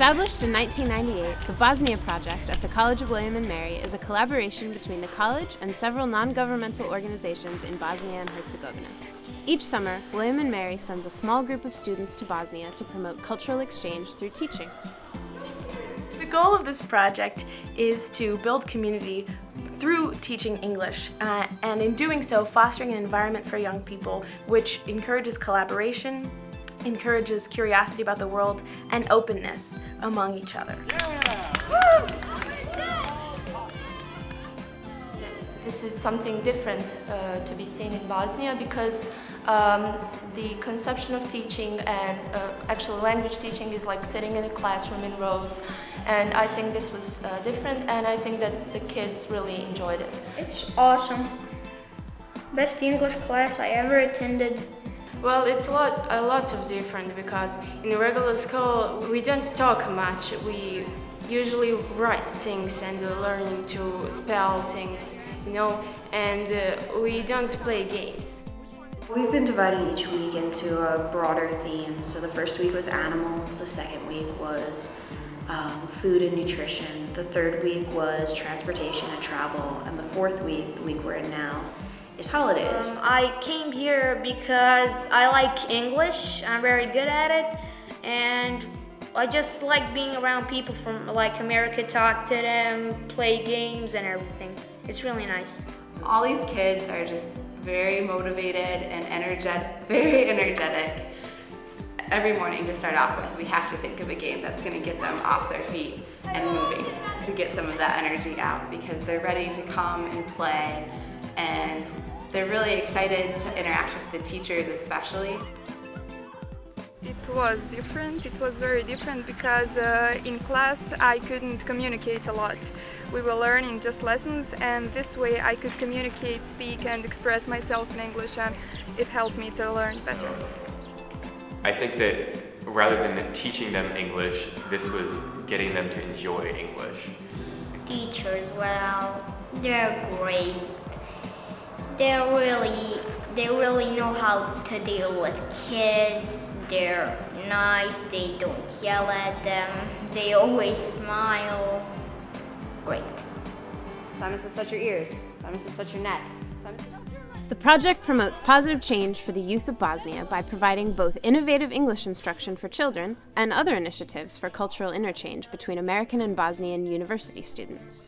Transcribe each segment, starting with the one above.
Established in 1998, the Bosnia Project at the College of W&M is a collaboration between the college and several non-governmental organizations in Bosnia and Herzegovina. Each summer, W&M sends a small group of students to Bosnia to promote cultural exchange through teaching. The goal of this project is to build community through teaching English, and in doing so, fostering an environment for young people which encourages collaboration, encourages curiosity about the world, and openness among each other. This is something different to be seen in Bosnia because the conception of teaching and actual language teaching is like sitting in a classroom in rows, and I think this was different, and I think that the kids really enjoyed it. It's awesome. Best English class I ever attended. Well, it's a lot of different because in regular school we don't talk much. We usually write things and learning to spell things, you know, and we don't play games. We've been dividing each week into a broader theme. So the first week was animals, the second week was food and nutrition, the third week was transportation and travel, and the fourth week, the week we're in now, is holidays. I came here because I like English, I'm very good at it, and I just like being around people from like America, talk to them, play games and everything. It's really nice. All these kids are just very motivated and very energetic. Every morning to start off with, we have to think of a game that's going to get them off their feet and moving to get some of that energy out, because they're ready to come and play, and they're really excited to interact with the teachers especially. It was different. It was very different because in class I couldn't communicate a lot. We were learning just lessons, and this way I could communicate, speak and express myself in English, and it helped me to learn better. I think that rather than teaching them English, this was getting them to enjoy English. Teachers, well, they're great. They really know how to deal with kids. They're nice, they don't yell at them, they always smile. Great. Simon says touch your ears, Simon says touch your neck. The project promotes positive change for the youth of Bosnia by providing both innovative English instruction for children and other initiatives for cultural interchange between American and Bosnian university students.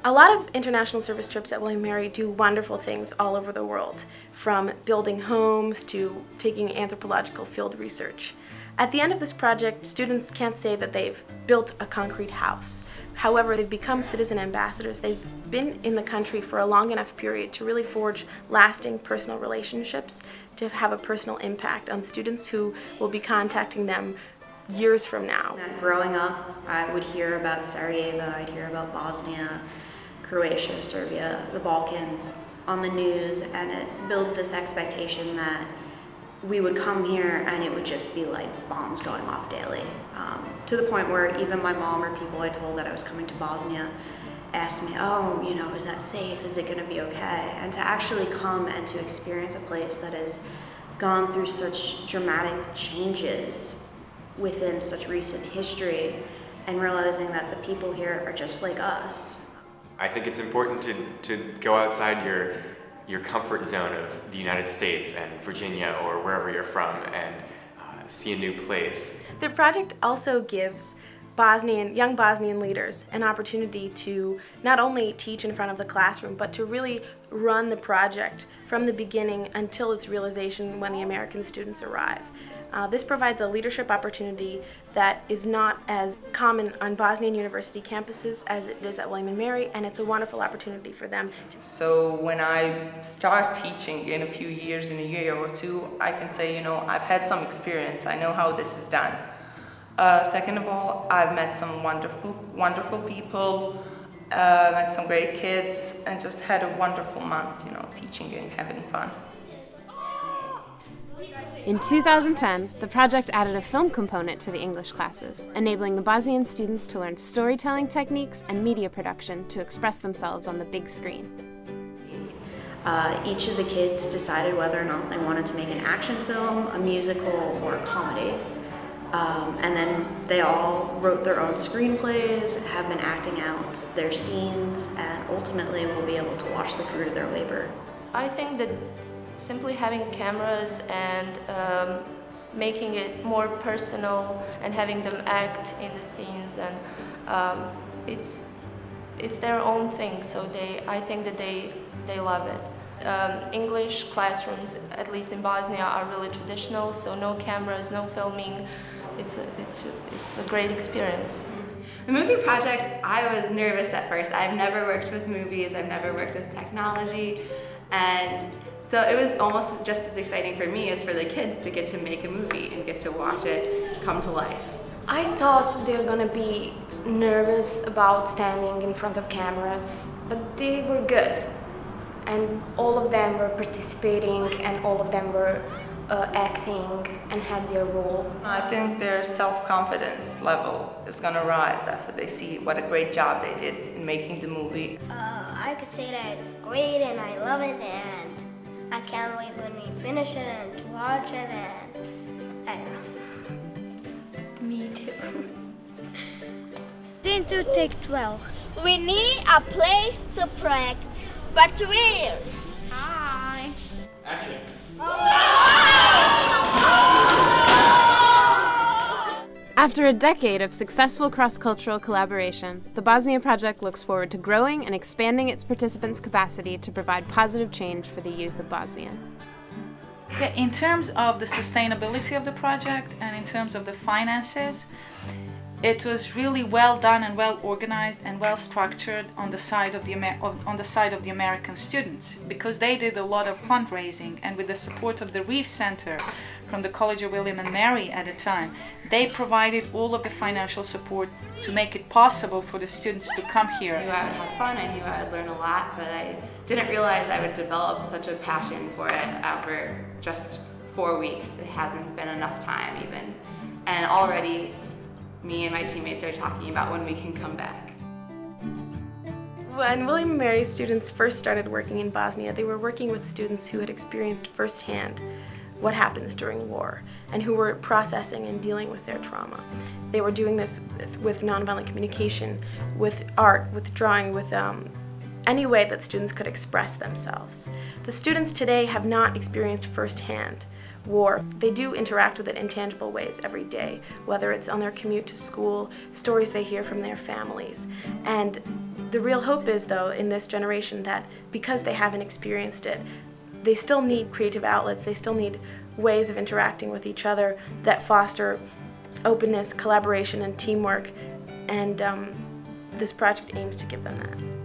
A lot of international service trips at William Mary do wonderful things all over the world, from building homes to taking anthropological field research. At the end of this project, students can't say that they've built a concrete house. However, they've become citizen ambassadors. They've been in the country for a long enough period to really forge lasting personal relationships, to have a personal impact on students who will be contacting them years from now. Growing up, I would hear about Sarajevo, I'd hear about Bosnia, Croatia, Serbia, the Balkans on the news, and it builds this expectation that we would come here and it would just be like bombs going off daily. To the point where even my mom or people I told that I was coming to Bosnia asked me, oh, you know, is that safe? Is it going to be okay? And to actually come and to experience a place that has gone through such dramatic changes within such recent history, and realizing that the people here are just like us. I think it's important to go outside your comfort zone of the United States and Virginia or wherever you're from and see a new place. The project also gives young Bosnian leaders an opportunity to not only teach in front of the classroom, but to really run the project from the beginning until its realization when the American students arrive. This provides a leadership opportunity that is not as common on Bosnian university campuses as it is at William & Mary, and it's a wonderful opportunity for them. So when I start teaching in a few years, in a year or two, I can say, you know, I've had some experience, I know how this is done. Second of all, I've met some wonderful people, met some great kids, and just had a wonderful month, you know, teaching and having fun. In 2010, the project added a film component to the English classes, enabling the Bosnian students to learn storytelling techniques and media production to express themselves on the big screen. Each of the kids decided whether or not they wanted to make an action film, a musical, or a comedy. And then they all wrote their own screenplays, have been acting out their scenes, and ultimately will be able to watch the fruit of their labor. I think that simply having cameras and making it more personal and having them act in the scenes, and it's their own thing, so I think that they love it. English classrooms, at least in Bosnia, are really traditional, so no cameras, no filming. It's a great experience. The movie project, I was nervous at first. I've never worked with movies, I've never worked with technology, and so it was almost just as exciting for me as for the kids to get to make a movie and get to watch it come to life. I thought they're gonna be nervous about standing in front of cameras, but they were good. And all of them were participating, and all of them were acting and had their role. I think their self-confidence level is going to rise after they see what a great job they did in making the movie. I could say that it's great and I love it, and I can't wait when we finish it and to watch it, and I don't know. Me too. Then to take 12. We need a place to practice. But where? Hi. Action. After a decade of successful cross-cultural collaboration, the Bosnia Project looks forward to growing and expanding its participants' capacity to provide positive change for the youth of Bosnia. In terms of the sustainability of the project and in terms of the finances, it was really well done and well organized and well structured on the side of the American students, because they did a lot of fundraising, and with the support of the Reves Center from the College of William and Mary at the time, they provided all of the financial support to make it possible for the students to come here. I knew I would have fun, I knew I would learn a lot, but I didn't realize I would develop such a passion for it over just 4 weeks. It hasn't been enough time even, and already me and my teammates are talking about when we can come back. When William and Mary students first started working in Bosnia, they were working with students who had experienced firsthand what happens during war and who were processing and dealing with their trauma. They were doing this with nonviolent communication, with art, with drawing, with any way that students could express themselves. The students today have not experienced firsthand war. They do interact with it in tangible ways every day, whether it's on their commute to school, stories they hear from their families. And the real hope is, though, in this generation that because they haven't experienced it, they still need creative outlets, they still need ways of interacting with each other that foster openness, collaboration, and teamwork, and this project aims to give them that.